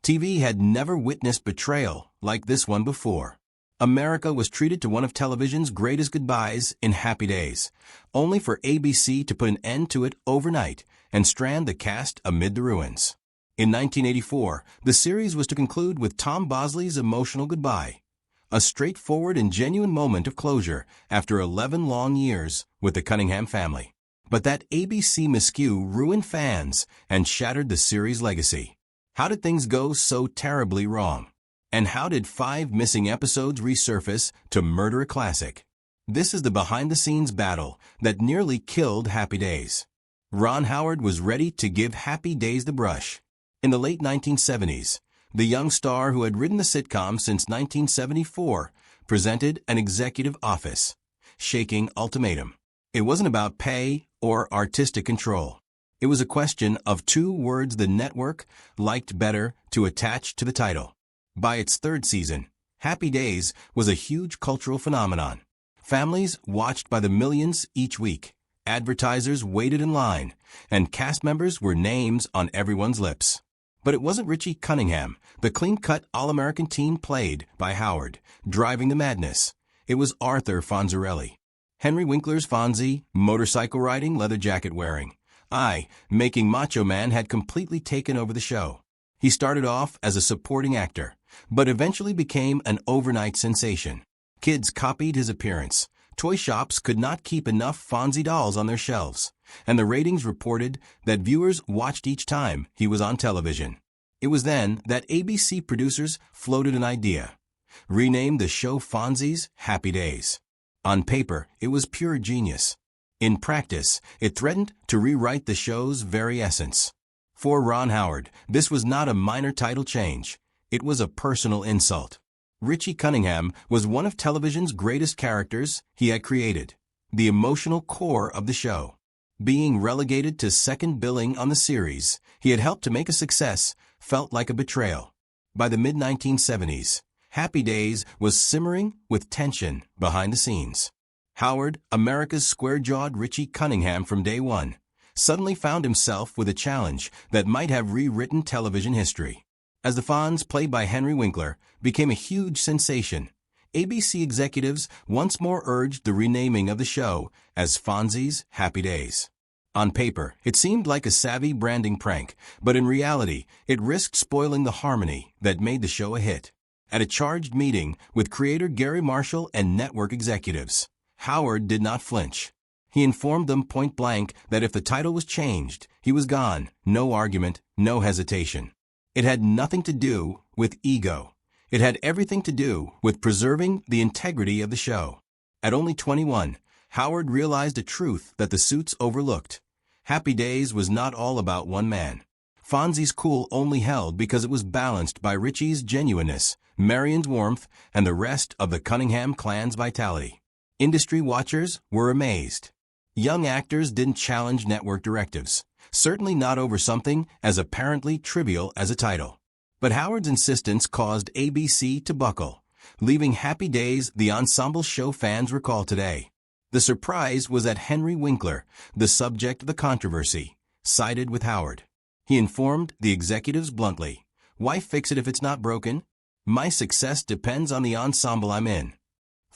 TV had never witnessed betrayal like this one before. America was treated to one of television's greatest goodbyes in Happy Days, only for ABC to put an end to it overnight and strand the cast amid the ruins. In 1984, the series was to conclude with Tom Bosley's emotional goodbye, a straightforward and genuine moment of closure after 11 long years with the Cunningham family. But that ABC miscue ruined fans and shattered the series' legacy. How did things go so terribly wrong? And how did 5 missing episodes resurface to murder a classic? This is the behind-the-scenes battle that nearly killed Happy Days. Ron Howard was ready to give Happy Days the brush. In the late 1970s, the young star who had ridden the sitcom since 1974 presented an executive office, shaking ultimatum. It wasn't about pay or artistic control. It was a question of 2 words the network liked better to attach to the title. By its 3rd season, Happy Days was a huge cultural phenomenon. Families watched by the millions each week, advertisers waited in line, and cast members were names on everyone's lips. But it wasn't Richie Cunningham, the clean-cut All-American teen played by Howard, driving the madness. It was Arthur Fonzarelli. Henry Winkler's Fonzie, motorcycle riding, leather jacket wearing. Making Macho Man had completely taken over the show. He started off as a supporting actor, but eventually became an overnight sensation. Kids copied his appearance. Toy shops could not keep enough Fonzie dolls on their shelves, and the ratings reported that viewers watched each time he was on television. It was then that ABC producers floated an idea. Rename the show Fonzie's Happy Days. On paper, it was pure genius. In practice, it threatened to rewrite the show's very essence. For Ron Howard, this was not a minor title change. It was a personal insult. Richie Cunningham was one of television's greatest characters he had created, the emotional core of the show. Being relegated to second billing on the series he had helped to make a success felt like a betrayal. By the mid-1970s, Happy Days was simmering with tension behind the scenes. Howard, America's square-jawed Richie Cunningham from day one, suddenly found himself with a challenge that might have rewritten television history. As the Fonz, played by Henry Winkler, became a huge sensation, ABC executives once more urged the renaming of the show as Fonzie's Happy Days. On paper, it seemed like a savvy branding prank, but in reality, it risked spoiling the harmony that made the show a hit. At a charged meeting with creator Gary Marshall and network executives, Howard did not flinch. He informed them point-blank that if the title was changed, he was gone. No argument, no hesitation. It had nothing to do with ego. It had everything to do with preserving the integrity of the show. At only 21, Howard realized a truth that the suits overlooked. Happy Days was not all about one man. Fonzie's cool only held because it was balanced by Richie's genuineness, Marion's warmth, and the rest of the Cunningham clan's vitality. Industry watchers were amazed. Young actors didn't challenge network directives, certainly not over something as apparently trivial as a title. But Howard's insistence caused ABC to buckle, leaving Happy Days the ensemble show fans recall today. The surprise was that Henry Winkler, the subject of the controversy, sided with Howard. He informed the executives bluntly, "Why fix it if it's not broken? My success depends on the ensemble I'm in."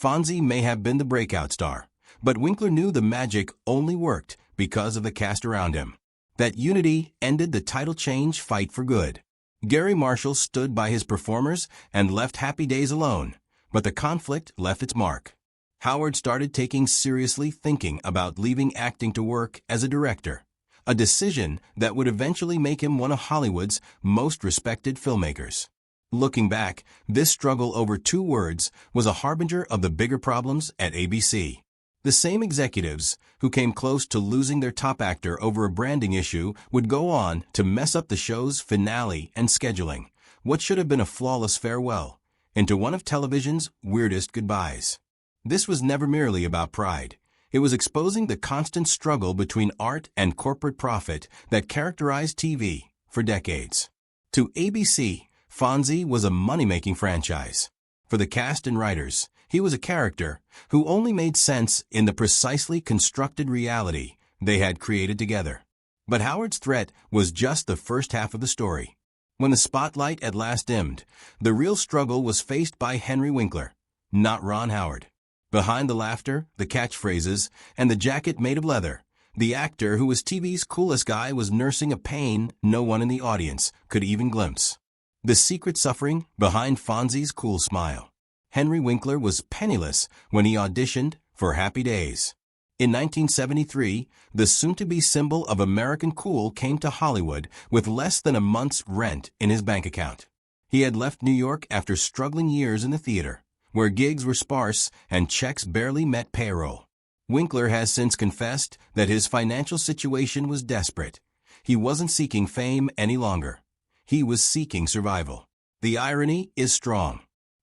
Fonzie may have been the breakout star, but Winkler knew the magic only worked because of the cast around him. That unity ended the title change fight for good. Gary Marshall stood by his performers and left Happy Days alone, but the conflict left its mark. Howard started taking seriously thinking about leaving acting to work as a director, a decision that would eventually make him one of Hollywood's most respected filmmakers. Looking back, this struggle over 2 words was a harbinger of the bigger problems at ABC. The same executives who came close to losing their top actor over a branding issue would go on to mess up the show's finale and scheduling, what should have been a flawless farewell, into one of television's weirdest goodbyes. This was never merely about pride. It was exposing the constant struggle between art and corporate profit that characterized TV for decades. To ABC, Fonzie was a money-making franchise. For the cast and writers, he was a character who only made sense in the precisely constructed reality they had created together. But Howard's threat was just the first half of the story. When the spotlight at last dimmed, the real struggle was faced by Henry Winkler, not Ron Howard. Behind the laughter, the catchphrases, and the jacket made of leather, the actor who was TV's coolest guy was nursing a pain no one in the audience could even glimpse. The secret suffering behind Fonzie's cool smile. Henry Winkler was penniless when he auditioned for Happy Days. In 1973, the soon-to-be symbol of American cool came to Hollywood with less than a month's rent in his bank account. He had left New York after struggling years in the theater, where gigs were sparse and checks barely met payroll. Winkler has since confessed that his financial situation was desperate. He wasn't seeking fame any longer. He was seeking survival. The irony is strong.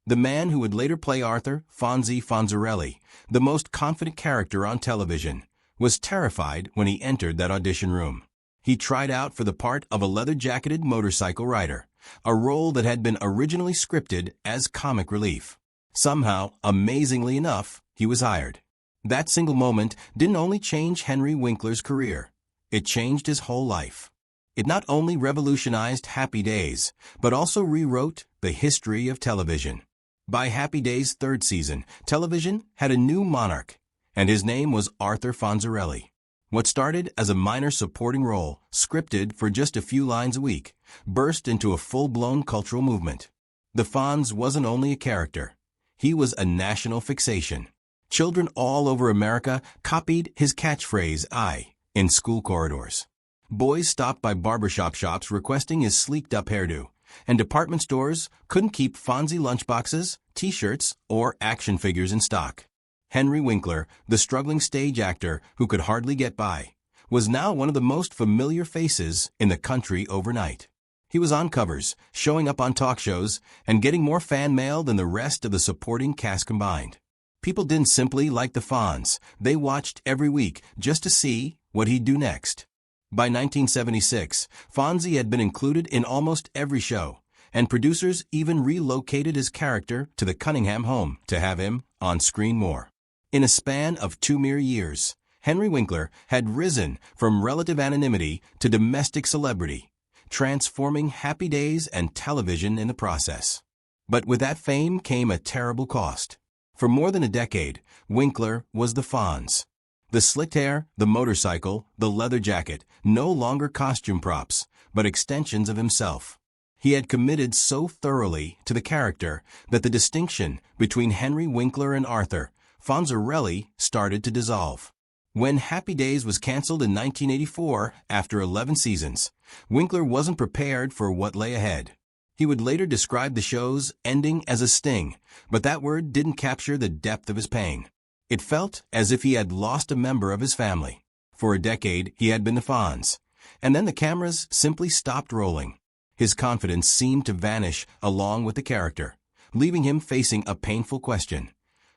The man who would later play Arthur, Fonzie Fonzarelli, the most confident character on television, was terrified when he entered that audition room. He tried out for the part of a leather-jacketed motorcycle rider, a role that had been originally scripted as comic relief. Somehow, amazingly enough, he was hired. That single moment didn't only change Henry Winkler's career, it changed his whole life. It not only revolutionized Happy Days, but also rewrote the history of television. By Happy Days' third season, television had a new monarch, and his name was Arthur Fonzarelli. What started as a minor supporting role, scripted for just a few lines a week, burst into a full-blown cultural movement. The Fonz wasn't only a character. He was a national fixation. Children all over America copied his catchphrase, "I," in school corridors. Boys stopped by barbershop shops requesting his sleeked-up hairdo, and department stores couldn't keep Fonzie lunchboxes, T-shirts, or action figures in stock. Henry Winkler, the struggling stage actor who could hardly get by, was now one of the most familiar faces in the country overnight. He was on covers, showing up on talk shows, and getting more fan mail than the rest of the supporting cast combined. People didn't simply like the Fonz. They watched every week just to see what he'd do next. By 1976, Fonzie had been included in almost every show, and producers even relocated his character to the Cunningham home to have him on screen more. In a span of 2 mere years, Henry Winkler had risen from relative anonymity to domestic celebrity, transforming Happy Days and television in the process. But with that fame came a terrible cost. For more than a decade, Winkler was the Fonz. The slicked hair, the motorcycle, the leather jacket, no longer costume props, but extensions of himself. He had committed so thoroughly to the character that the distinction between Henry Winkler and Arthur Fonzarelli started to dissolve. When Happy Days was canceled in 1984 after 11 seasons, Winkler wasn't prepared for what lay ahead. He would later describe the show's ending as a sting, but that word didn't capture the depth of his pain. It felt as if he had lost a member of his family. For a decade, he had been the Fonz, and then the cameras simply stopped rolling. His confidence seemed to vanish along with the character, leaving him facing a painful question.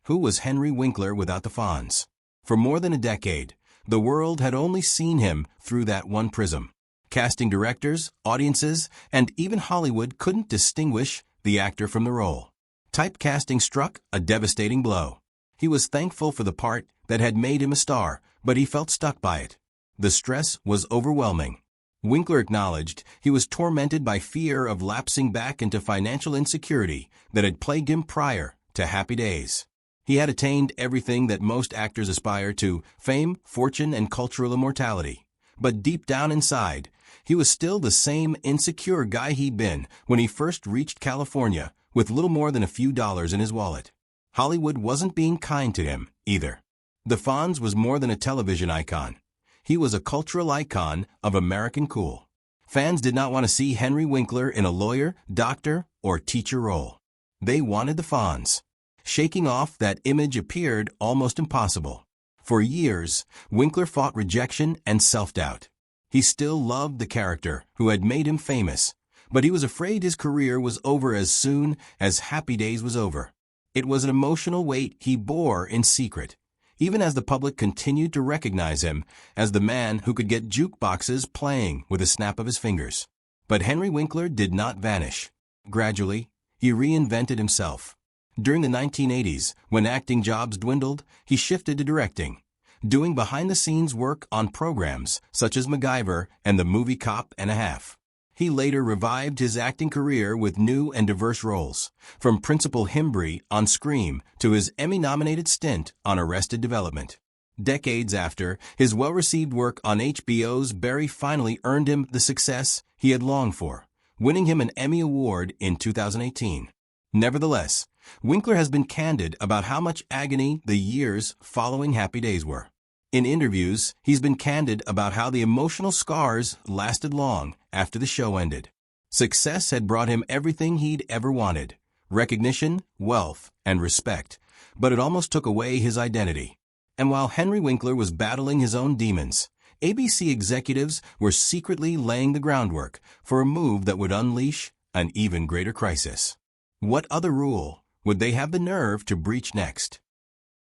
Who was Henry Winkler without the Fonz? For more than a decade, the world had only seen him through that one prism. Casting directors, audiences, and even Hollywood couldn't distinguish the actor from the role. Typecasting struck a devastating blow. He was thankful for the part that had made him a star, but he felt stuck by it. The stress was overwhelming. Winkler acknowledged he was tormented by fear of lapsing back into financial insecurity that had plagued him prior to Happy Days. He had attained everything that most actors aspire to: fame, fortune, and cultural immortality. But deep down inside, he was still the same insecure guy he'd been when he first reached California with little more than a few dollars in his wallet. Hollywood wasn't being kind to him, either. The Fonz was more than a television icon. He was a cultural icon of American cool. Fans did not want to see Henry Winkler in a lawyer, doctor, or teacher role. They wanted the Fonz. Shaking off that image appeared almost impossible. For years, Winkler fought rejection and self-doubt. He still loved the character who had made him famous, but he was afraid his career was over as soon as Happy Days was over. It was an emotional weight he bore in secret, even as the public continued to recognize him as the man who could get jukeboxes playing with a snap of his fingers. But Henry Winkler did not vanish. Gradually, he reinvented himself. During the 1980s, when acting jobs dwindled, he shifted to directing, doing behind-the-scenes work on programs such as MacGyver and the movie Cop and a Half. He later revived his acting career with new and diverse roles, from Principal Himbry on Scream to his Emmy-nominated stint on Arrested Development. Decades after, his well-received work on HBO's Barry finally earned him the success he had longed for, winning him an Emmy Award in 2018. Nevertheless, Winkler has been candid about how much agony the years following Happy Days were. In interviews, he's been candid about how the emotional scars lasted long after the show ended. Success had brought him everything he'd ever wanted: recognition, wealth, and respect, but it almost took away his identity. And while Henry Winkler was battling his own demons, ABC executives were secretly laying the groundwork for a move that would unleash an even greater crisis. What other rule would they have the nerve to breach next?